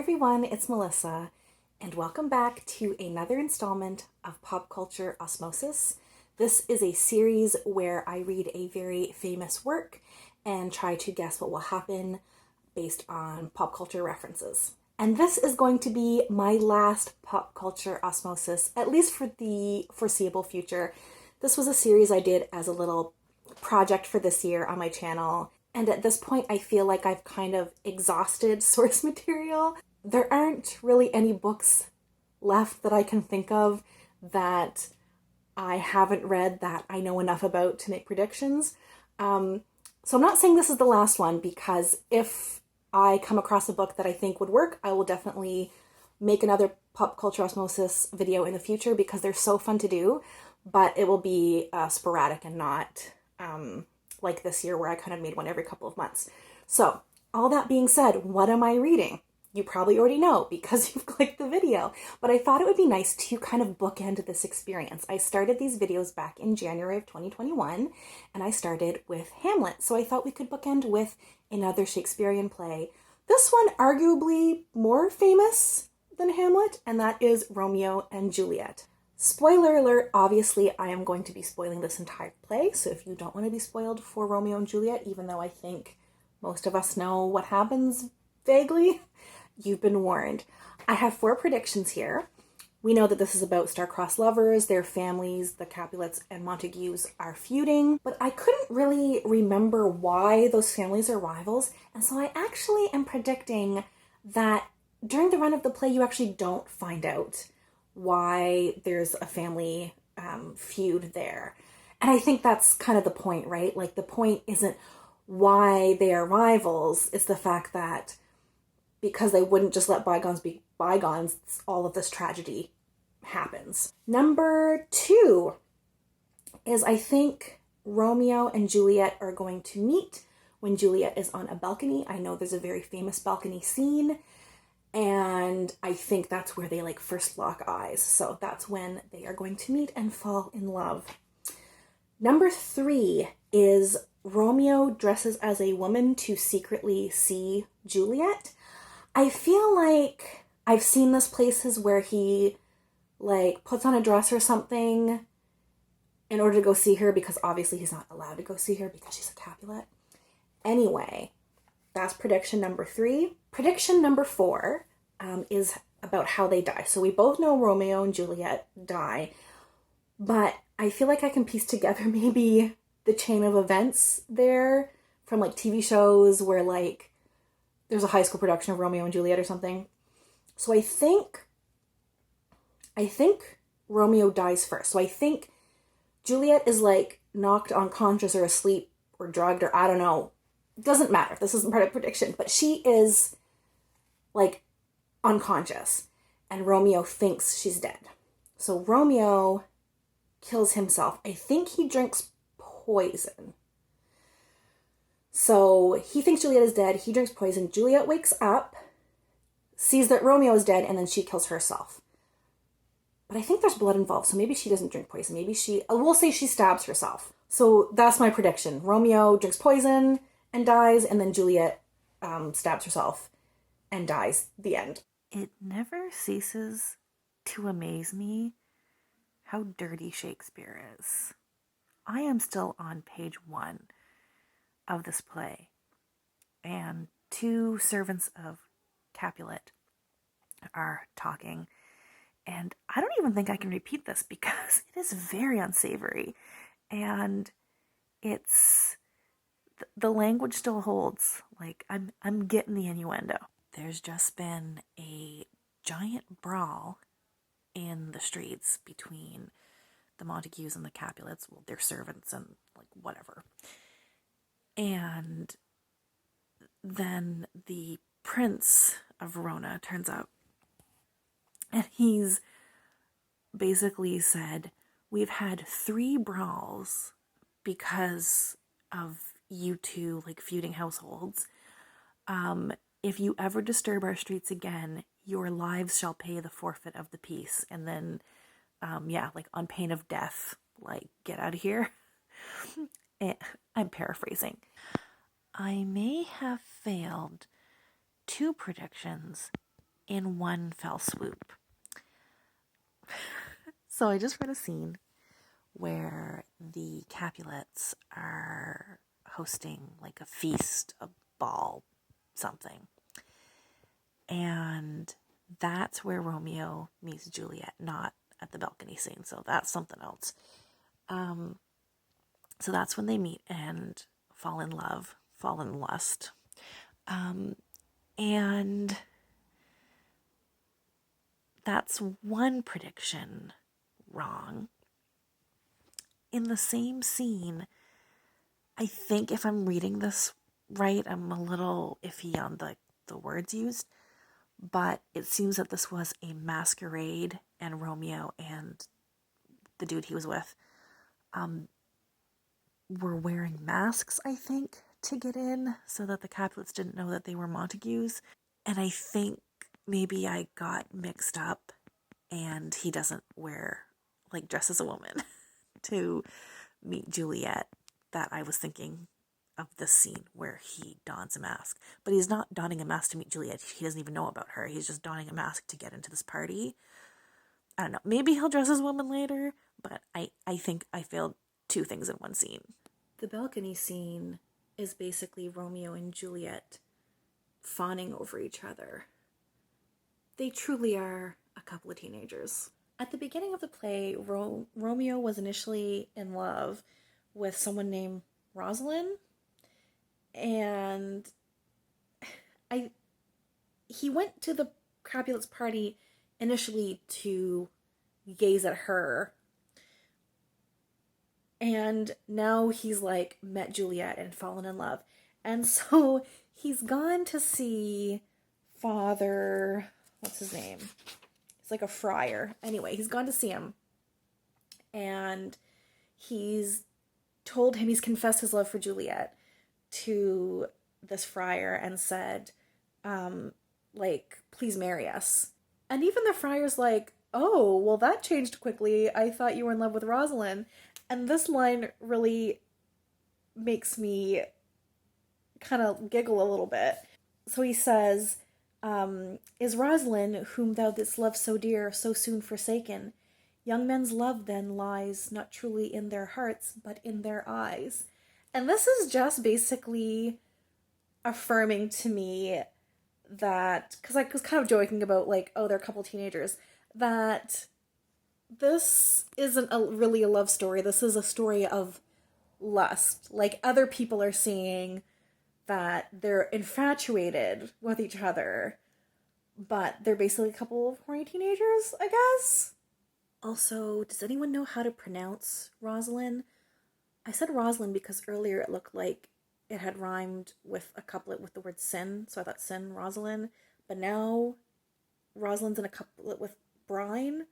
everyone, it's Melissa, and welcome back to another installment of Pop Culture Osmosis. This is a series where I read a very famous work and try to guess what will happen based on pop culture references. And this is going to be my last Pop Culture Osmosis, at least for the foreseeable future. This was a series I did as a little project for this year on my channel. And at this point, I feel like I've kind of exhausted source material. There aren't really any books left that I can think of that I haven't read that I know enough about to make predictions. So I'm not saying this is the last one, because if I come across a book that I think would work, I will definitely make another Pop Culture Osmosis video in the future because they're so fun to do, but it will be sporadic and not like this year where I kind of made one every couple of months. So all that being said, what am I reading? You probably already know because you've clicked the video, but I thought it would be nice to kind of bookend this experience. I started these videos back in January of 2021, and I started with Hamlet. So I thought we could bookend with another Shakespearean play. This one arguably more famous than Hamlet, and that is Romeo and Juliet. Spoiler alert, obviously I am going to be spoiling this entire play, so if you don't want to be spoiled for Romeo and Juliet, even though I think most of us know what happens vaguely, you've been warned. I have 4 predictions here. We know that this is about star-crossed lovers, their families, the Capulets and Montagues are feuding, but I couldn't really remember why those families are rivals, and so I actually am predicting that during the run of the play you actually don't find out why there's a family feud there. And I think that's kind of the point, right? Like, the point isn't why they are rivals, it's the fact that because they wouldn't just let bygones be bygones, all of this tragedy happens. Number 2 is I think Romeo and Juliet are going to meet when Juliet is on a balcony. I know there's a very famous balcony scene, and I think that's where they like first lock eyes. So that's when they are going to meet and fall in love. Number 3 is Romeo dresses as a woman to secretly see Juliet. I feel like I've seen this places where he like puts on a dress or something in order to go see her, because obviously he's not allowed to go see her because she's a Capulet. Anyway, that's prediction number 3. Prediction number 4 is about how they die. So we both know Romeo and Juliet die, but I feel like I can piece together maybe the chain of events there from like TV shows where like there's a high school production of Romeo and Juliet or something. So I think Romeo dies first. So I think Juliet is like knocked unconscious or asleep or drugged or I don't know. It doesn't matter. This isn't part of prediction, but she is like unconscious and Romeo thinks she's dead. So Romeo kills himself. I think he drinks poison. So he thinks Juliet is dead. He drinks poison. Juliet wakes up, sees that Romeo is dead, and then she kills herself. But I think there's blood involved, so maybe she doesn't drink poison. Maybe we'll say she stabs herself. So that's my prediction. Romeo drinks poison and dies, and then Juliet stabs herself and dies. The end. It never ceases to amaze me how dirty Shakespeare is. I am still on page 1 of this play, and 2 servants of Capulet are talking, and I don't even think I can repeat this because it is very unsavory, and it's the language still holds. Like, I'm getting the innuendo. There's just been a giant brawl in the streets between the Montagues and the Capulets. Well, they're servants and like whatever. And then the Prince of Verona turns up, and he's basically said, we've had 3 brawls because of you 2 like feuding households. If you ever disturb our streets again, your lives shall pay the forfeit of the peace. And then, like on pain of death, like get out of here. I'm paraphrasing. I may have failed 2 predictions in one fell swoop. So I just read a scene where the Capulets are hosting like a feast, a ball, something. And that's where Romeo meets Juliet, not at the balcony scene. So that's something else. So that's when they meet and fall in love, fall in lust. And that's one prediction wrong. In the same scene, I think if I'm reading this right, I'm a little iffy on the words used, but it seems that this was a masquerade and Romeo and the dude he was with were wearing masks, I think, to get in so that the Capulets didn't know that they were Montagues. And I think maybe I got mixed up and he doesn't dress as a woman to meet Juliet, that I was thinking of this scene where he dons a mask. But he's not donning a mask to meet Juliet. He doesn't even know about her. He's just donning a mask to get into this party. I don't know. Maybe he'll dress as a woman later, but I think I failed two things in one scene. The balcony scene is basically Romeo and Juliet fawning over each other. They truly are a couple of teenagers. At the beginning of the play, Romeo was initially in love with someone named Rosalind, and he went to the Capulets party initially to gaze at her, and now he's like met Juliet and fallen in love, and so he's gone to see Father, what's his name? It's like a friar. Anyway, he's gone to see him, and he's told him, he's confessed his love for Juliet to this friar and said, please marry us. And even the friar's like, oh, well, that changed quickly. I thought you were in love with Rosalind. And this line really makes me kind of giggle a little bit. So he says, is Rosalind, whom thou didst love so dear, so soon forsaken? Young men's love then lies not truly in their hearts, but in their eyes. And this is just basically affirming to me that, because I was kind of joking about, like, oh, they're a couple teenagers, that this isn't really a love story. This is a story of lust. Like, other people are seeing that they're infatuated with each other, but they're basically a couple of horny teenagers, I guess. Also, does anyone know how to pronounce Rosalind? I said Rosalind because earlier it looked like it had rhymed with a couplet with the word sin, so I thought sin, Rosalind. But now Rosalind's in a couplet with brine,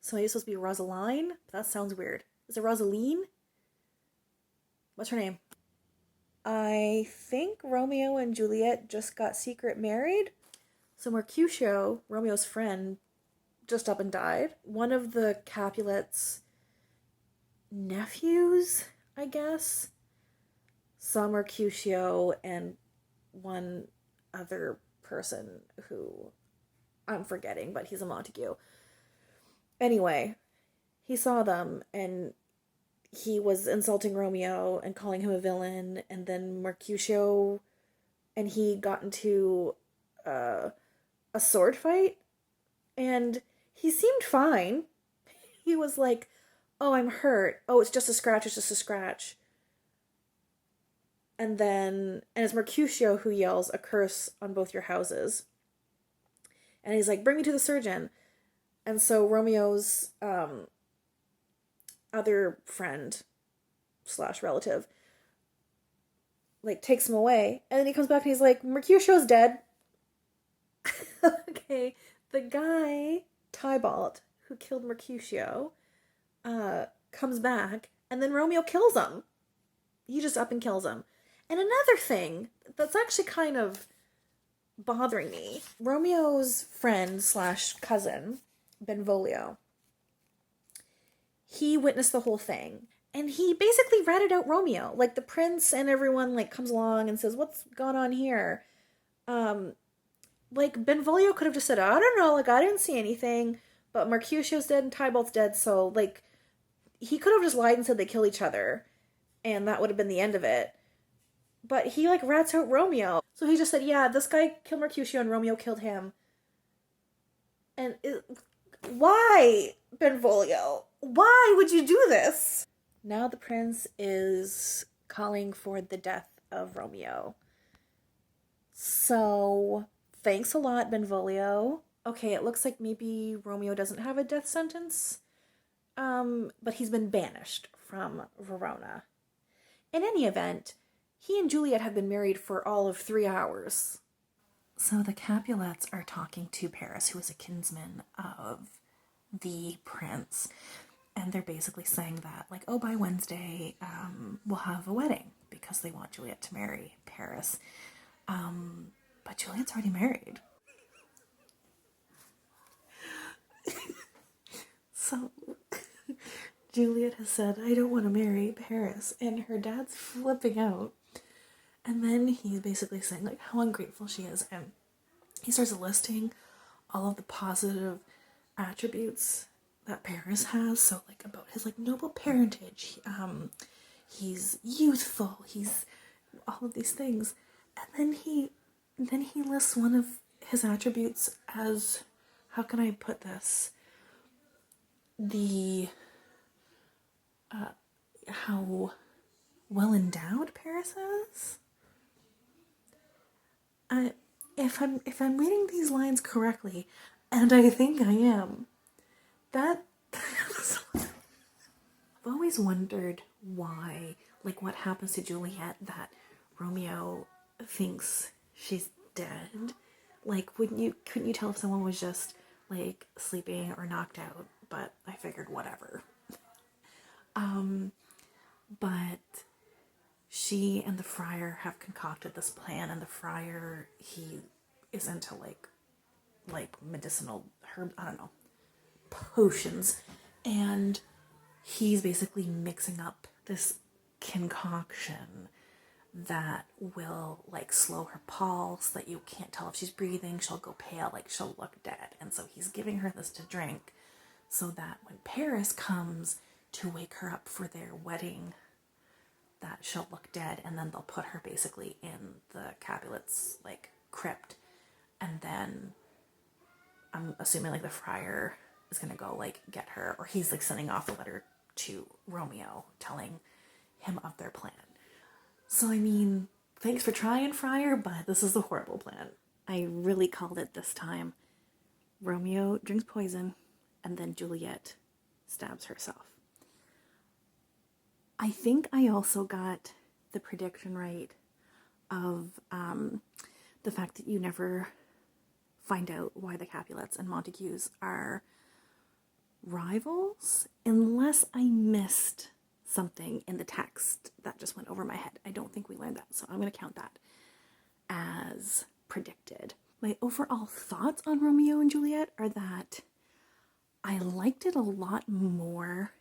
so maybe it's supposed to be Rosaline? But that sounds weird. Is it Rosaline? What's her name? I think Romeo and Juliet just got secret married. So Mercutio, Romeo's friend, just up and died. One of the Capulets' nephews, I guess, saw Mercutio and one other person who I'm forgetting, but he's a Montague. Anyway, he saw them and he was insulting Romeo and calling him a villain, and then Mercutio and he got into a sword fight, and he seemed fine. He was like, oh, I'm hurt. Oh, it's just a scratch, it's just a scratch. And it's Mercutio who yells, a curse on both your houses. And he's like, bring me to the surgeon. And so Romeo's other friend / relative takes him away, and then he comes back and he's like, Mercutio's dead. Okay, the guy Tybalt who killed Mercutio comes back, and then Romeo kills him. He just up and kills him. And another thing that's actually kind of bothering me, Romeo's friend / cousin Benvolio, he witnessed the whole thing. And he basically ratted out Romeo. Like, the prince and everyone, comes along and says, what's gone on here? Like, Benvolio could have just said, I don't know, like, I didn't see anything, but Mercutio's dead and Tybalt's dead, so, like, he could have just lied and said they kill each other, and that would have been the end of it. But he, like, rats out Romeo. So he just said, yeah, this guy killed Mercutio and Romeo killed him. And why, Benvolio? Why would you do this? Now the prince is calling for the death of Romeo. So, thanks a lot, Benvolio. Okay, it looks like maybe Romeo doesn't have a death sentence, but he's been banished from Verona. In any event, he and Juliet have been married for all of 3 hours. So the Capulets are talking to Paris, who is a kinsman of the prince, and they're basically saying that, like, oh, by Wednesday, we'll have a wedding because they want Juliet to marry Paris. But Juliet's already married. So Juliet has said, I don't want to marry Paris, and her dad's flipping out. And then he's basically saying, like, how ungrateful she is, and he starts listing all of the positive attributes that Paris has. So, like, about his, like, noble parentage, he's youthful, he's all of these things. And then he lists one of his attributes as, how can I put this? The how well endowed Paris is. If I'm reading these lines correctly, and I think I am, that I've always wondered why, like, what happens to Juliet that Romeo thinks she's dead. Like, couldn't you tell if someone was just, like, sleeping or knocked out? But I figured whatever. But she and the friar have concocted this plan, and the friar, he is into like medicinal herb, I don't know, potions, and he's basically mixing up this concoction that will, like, slow her pulse, that you can't tell if she's breathing, she'll go pale, like, she'll look dead. And so he's giving her this to drink so that when Paris comes to wake her up for their wedding, that she'll look dead, and then they'll put her basically in the Capulets, like, crypt, and then I'm assuming, like, the friar is gonna go, like, get her, or he's, like, sending off a letter to Romeo telling him of their plan. So, I mean, thanks for trying, friar, but this is a horrible plan. I really called it this time. Romeo drinks poison, and then Juliet stabs herself. I think I also got the prediction right of the fact that you never find out why the Capulets and Montagues are rivals, unless I missed something in the text that just went over my head. I don't think we learned that, so I'm going to count that as predicted. My overall thoughts on Romeo and Juliet are that I liked it a lot more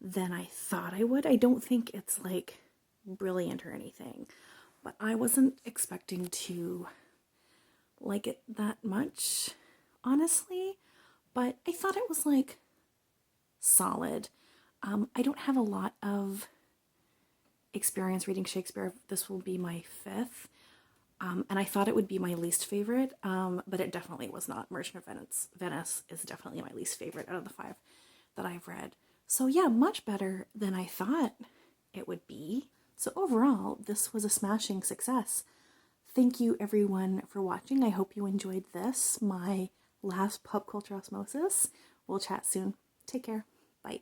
than I thought I would. I don't think it's, like, brilliant or anything, but I wasn't expecting to like it that much, honestly, but I thought it was, like, solid. I don't have a lot of experience reading Shakespeare. This will be my fifth, and I thought it would be my least favorite, but it definitely was not. Merchant of Venice is definitely my least favorite out of the 5 that I've read. So yeah, much better than I thought it would be. So overall, this was a smashing success. Thank you everyone for watching. I hope you enjoyed this, my last Pop Culture Osmosis. We'll chat soon. Take care. Bye.